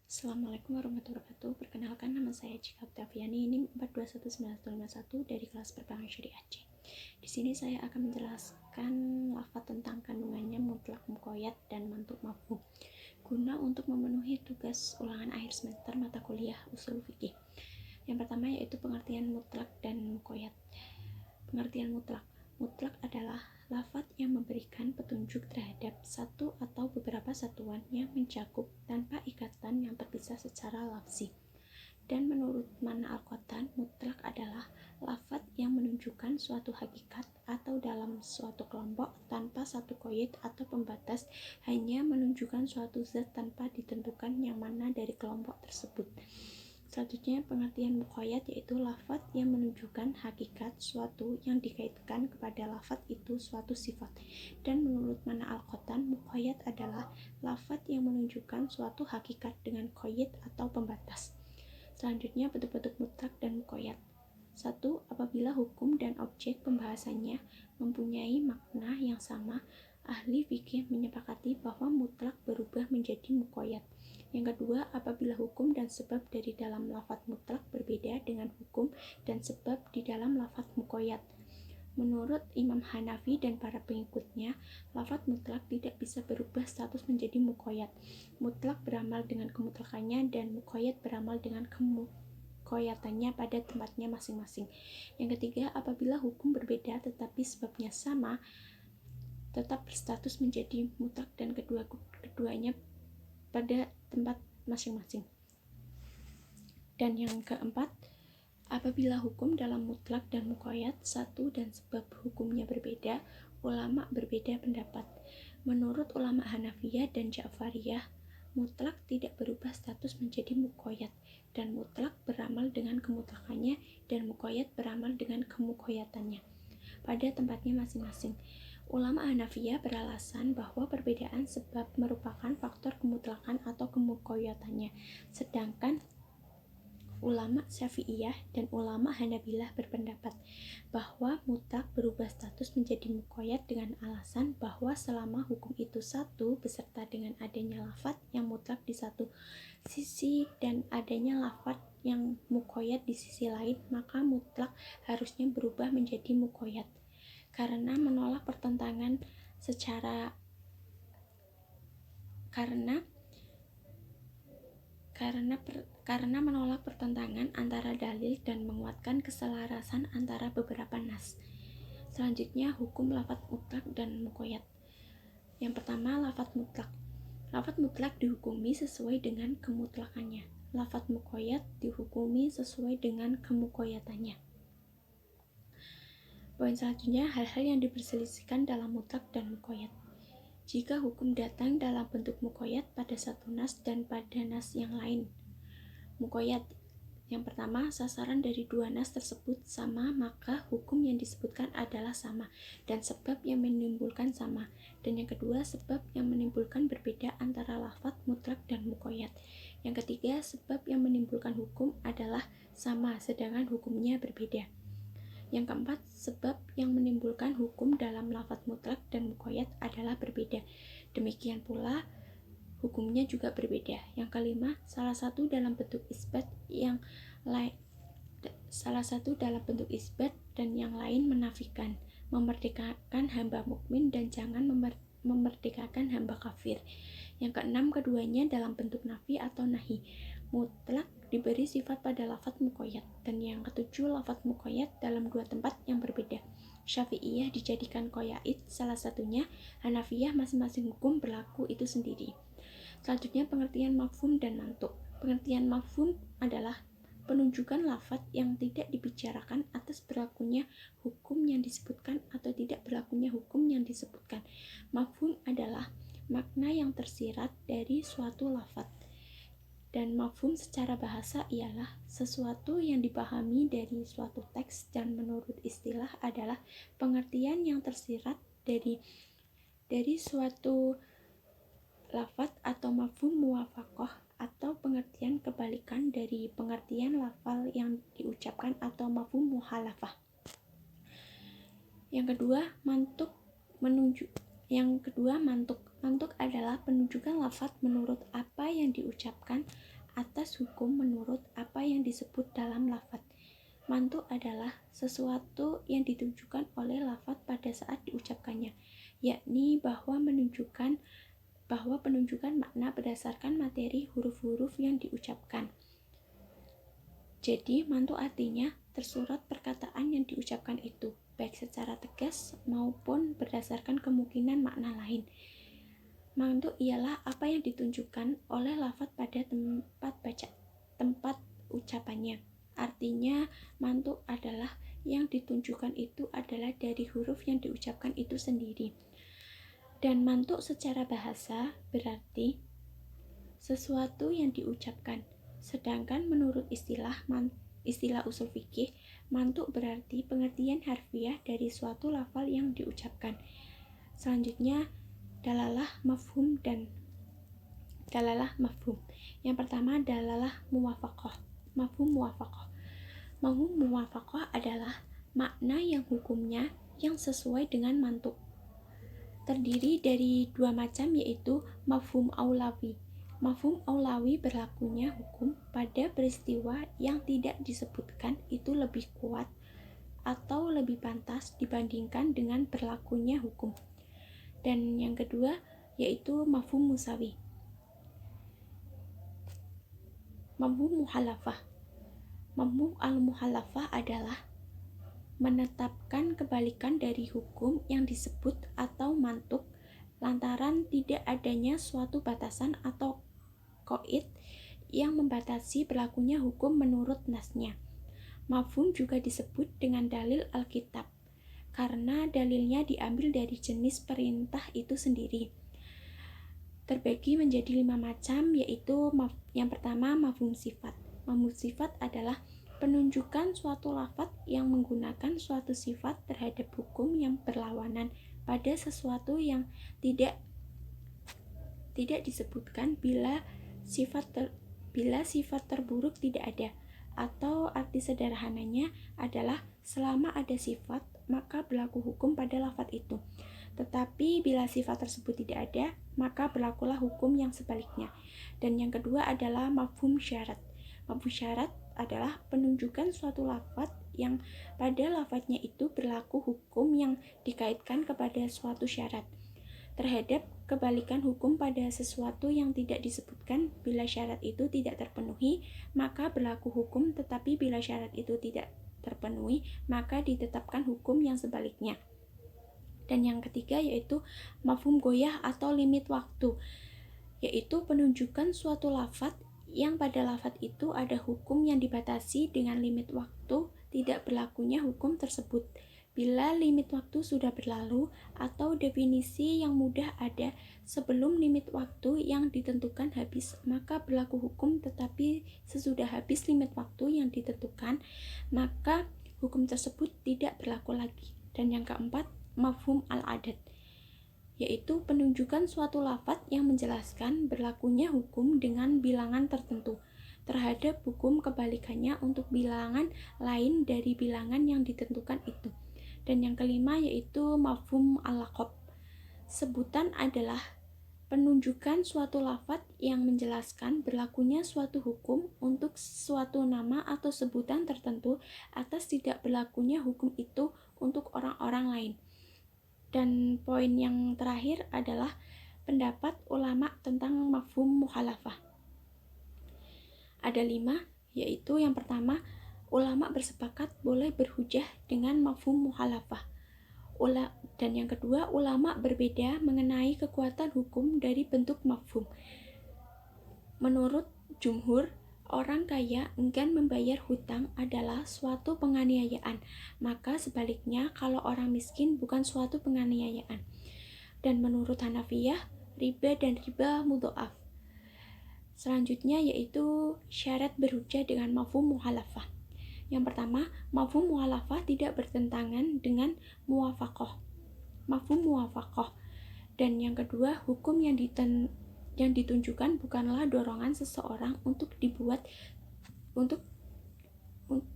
Assalamualaikum warahmatullahi wabarakatuh. Perkenalkan, nama saya Cika Oktaviani, NIM 4219151 dari kelas Perbankan Syariah Aceh. Di sini saya akan menjelaskan lafaz tentang kandungannya mutlak, muqayyad, dan mantuk mafhum guna untuk memenuhi tugas ulangan akhir semester mata kuliah usul fikih. Yang pertama yaitu pengertian mutlak dan muqayyad. Pengertian mutlak. Mutlak adalah lafaz yang memberikan petunjuk terhadap satu atau beberapa satuan yang mencakup tanpa ikatan yang terpisah secara lafzi. Dan menurut Mana Al-Qattan, mutlak adalah lafaz yang menunjukkan suatu hakikat atau dalam suatu kelompok tanpa satu qaid atau pembatas, hanya menunjukkan suatu zat tanpa ditentukan yang mana dari kelompok tersebut. Selanjutnya, pengertian muqayyad yaitu lafaz yang menunjukkan hakikat suatu yang dikaitkan kepada lafaz itu suatu sifat. Dan menurut Mana Al-Qattan, muqayyad adalah lafaz yang menunjukkan suatu hakikat dengan qaid atau pembatas. Selanjutnya, bentuk-bentuk mutlak dan muqayyad. 1. Apabila hukum dan objek pembahasannya mempunyai makna yang sama, ahli fikih menyepakati bahwa mutlak berubah menjadi muqayyad. Yang kedua, apabila hukum dan sebab dari dalam lafaz mutlak berbeda dengan hukum dan sebab di dalam lafaz muqayyad. Menurut Imam Hanafi dan para pengikutnya, lafaz mutlak tidak bisa berubah status menjadi muqayyad. Mutlak beramal dengan kemutlakannya dan muqayyad beramal dengan muqayyadannya pada tempatnya masing-masing. Yang ketiga, apabila hukum berbeda tetapi sebabnya sama, tetap berstatus menjadi mutlak dan keduanya pada tempat masing-masing. Dan yang keempat, apabila hukum dalam mutlak dan muqayyad satu dan sebab hukumnya berbeda, ulama berbeda pendapat. Menurut ulama Hanafiyah dan Ja'fariyah, mutlak tidak berubah status menjadi muqayyad, dan mutlak beramal dengan kemutlakannya dan muqayyad beramal dengan kemuqayyadannya pada tempatnya masing-masing. Ulama Hanafiyah beralasan bahwa perbedaan sebab merupakan faktor kemutlakan atau kemuqayyadannya, sedangkan ulama Syafi'iyah dan ulama Hanabilah berpendapat bahwa mutlak berubah status menjadi muqayyad dengan alasan bahwa selama hukum itu satu beserta dengan adanya lafaz yang mutlak di satu sisi dan adanya lafaz yang muqayyad di sisi lain, maka mutlak harusnya berubah menjadi muqayyad karena menolak pertentangan karena menolak pertentangan antara dalil dan menguatkan keselarasan antara beberapa nas. Selanjutnya, hukum lafaz mutlak dan muqayyad. Yang pertama, lafaz mutlak. Lafaz mutlak dihukumi sesuai dengan kemutlakannya. Lafaz muqayyad dihukumi sesuai dengan kemuqayyadannya. Poin selanjutnya, hal-hal yang diperselisihkan dalam mutlak dan muqayyad. Jika hukum datang dalam bentuk muqayyad pada satu nas dan pada nas yang lain. Muqayyad. Yang pertama, sasaran dari dua nas tersebut sama, maka hukum yang disebutkan adalah sama dan sebab yang menimbulkan sama. Dan yang kedua, sebab yang menimbulkan berbeda antara lafaz mutlak dan muqayyad. Yang ketiga, sebab yang menimbulkan hukum adalah sama sedangkan hukumnya berbeda. Yang keempat, sebab yang menimbulkan hukum dalam lafaz mutlak dan muqayyad adalah berbeda. Demikian pula hukumnya juga berbeda. Yang kelima, salah satu dalam bentuk isbat dan yang lain menafikan, memerdekakan hamba mukmin dan jangan memerdekakan hamba kafir. Yang keenam, keduanya dalam bentuk nafi atau nahi. Mutlak diberi sifat pada lafaz muqayyad. Dan yang ketujuh, lafaz muqayyad dalam dua tempat yang berbeda. Syafi'iyah dijadikan qayaid salah satunya, Hanafiyah masing-masing hukum berlaku itu sendiri. Selanjutnya, pengertian mafhum dan mantuk. Pengertian mafhum adalah penunjukan lafaz yang tidak dibicarakan atas berlakunya hukum yang disebutkan atau tidak berlakunya hukum yang disebutkan. Mafhum adalah makna yang tersirat dari suatu lafaz. Dan mafhum secara bahasa ialah sesuatu yang dipahami dari suatu teks, dan menurut istilah adalah pengertian yang tersirat dari suatu lafaz atau mafhum muwafaqah atau pengertian kebalikan dari pengertian lafal yang diucapkan atau mafhum muhalafah. Yang kedua, mantuk. Mantuk adalah penunjukan lafaz menurut apa yang diucapkan atas hukum menurut apa yang disebut dalam lafaz. Mantuk adalah sesuatu yang ditunjukkan oleh lafaz pada saat diucapkannya, yakni bahwa penunjukan makna berdasarkan materi huruf-huruf yang diucapkan. Jadi, mantuk artinya tersurat perkataan yang diucapkan itu, baik secara tegas maupun berdasarkan kemungkinan makna lain. Mantuk ialah apa yang ditunjukkan oleh lafaz pada tempat ucapannya. Artinya, mantuk adalah yang ditunjukkan itu adalah dari huruf yang diucapkan itu sendiri. Dan mantuk secara bahasa berarti sesuatu yang diucapkan. Sedangkan menurut istilah usul fikih, mantuk berarti pengertian harfiah dari suatu lafal yang diucapkan. Selanjutnya, dalalah mafhum dan dalalah mafhum. Yang pertama, dalalah muwafaqah. Mafhum muwafaqah. Mafhum muwafaqah adalah makna yang hukumnya yang sesuai dengan mantuk. Terdiri dari dua macam, yaitu mafhum aulawi. Mafhum aulawi berlakunya hukum pada peristiwa yang tidak disebutkan itu lebih kuat atau lebih pantas dibandingkan dengan berlakunya hukum. Dan yang kedua yaitu mafhum musawi. Mafhum muhalafah. Mafhum al-muhalafah adalah menetapkan kebalikan dari hukum yang disebut atau mantuk lantaran tidak adanya suatu batasan atau qaid yang membatasi berlakunya hukum menurut nasnya. Mafhum juga disebut dengan dalil Alkitab karena dalilnya diambil dari jenis perintah itu sendiri. Terbagi menjadi 5 macam, yaitu yang pertama mafhum sifat. Mafhum sifat adalah penunjukan suatu lafaz yang menggunakan suatu sifat terhadap hukum yang berlawanan pada sesuatu yang tidak disebutkan bila sifat terburuk tidak ada, atau arti sederhananya adalah selama ada sifat maka berlaku hukum pada lafaz itu, tetapi bila sifat tersebut tidak ada maka berlakulah hukum yang sebaliknya. Dan yang kedua adalah mafhum syarat. Mafhum syarat adalah penunjukan suatu lafaz yang pada lafaznya itu berlaku hukum yang dikaitkan kepada suatu syarat terhadap kebalikan hukum pada sesuatu yang tidak disebutkan. Bila syarat itu tidak terpenuhi, maka berlaku hukum, tetapi bila syarat itu tidak terpenuhi, maka ditetapkan hukum yang sebaliknya. Dan yang ketiga yaitu mafhum goyah atau limit waktu, yaitu penunjukan suatu lafaz yang pada lafaz itu ada hukum yang dibatasi dengan limit waktu tidak berlakunya hukum tersebut. Bila limit waktu sudah berlalu atau definisi yang mudah ada sebelum limit waktu yang ditentukan habis, maka berlaku hukum, tetapi sesudah habis limit waktu yang ditentukan, maka hukum tersebut tidak berlaku lagi. Dan yang keempat, mafhum al-adat, yaitu penunjukan suatu lafaz yang menjelaskan berlakunya hukum dengan bilangan tertentu terhadap hukum kebalikannya untuk bilangan lain dari bilangan yang ditentukan itu. Dan yang kelima yaitu mafhum al-laqab. Sebutan adalah penunjukan suatu lafaz yang menjelaskan berlakunya suatu hukum untuk suatu nama atau sebutan tertentu atas tidak berlakunya hukum itu untuk orang-orang lain. Dan poin yang terakhir adalah pendapat ulama tentang mafhum mukhalafah. Ada 5, yaitu yang pertama, ulama bersepakat boleh berhujjah dengan mafhum mukhalafah. Dan yang kedua, ulama berbeda mengenai kekuatan hukum dari bentuk mafhum. Menurut jumhur, orang kaya enggan membayar hutang adalah suatu penganiayaan, maka sebaliknya kalau orang miskin bukan suatu penganiayaan. Dan menurut Hanafiyah, riba dan riba mudhoaf. Selanjutnya yaitu syarat berhujjah dengan mafhum mukhalafah. Yang pertama, mafhum mukhalafah tidak bertentangan dengan muwafaqah. Mafhum muwafaqah. Dan yang kedua, hukum yang ditunjukkan bukanlah dorongan seseorang untuk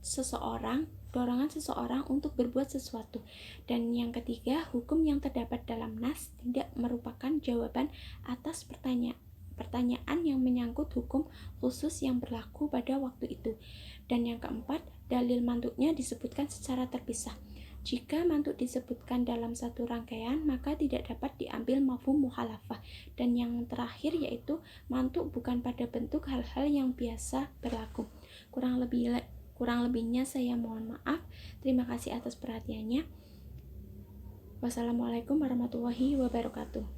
seseorang dorongan seseorang untuk berbuat sesuatu. Dan yang ketiga, hukum yang terdapat dalam nas tidak merupakan jawaban atas pertanyaan yang menyangkut hukum khusus yang berlaku pada waktu itu. Dan yang keempat, dalil mantuknya disebutkan secara terpisah. Jika mantuk disebutkan dalam satu rangkaian, maka tidak dapat diambil mafhum mukhalafah. Dan yang terakhir yaitu mantuk bukan pada bentuk hal-hal yang biasa berlaku. Kurang lebihnya saya mohon maaf. Terima kasih atas perhatiannya. Wassalamualaikum warahmatullahi wabarakatuh.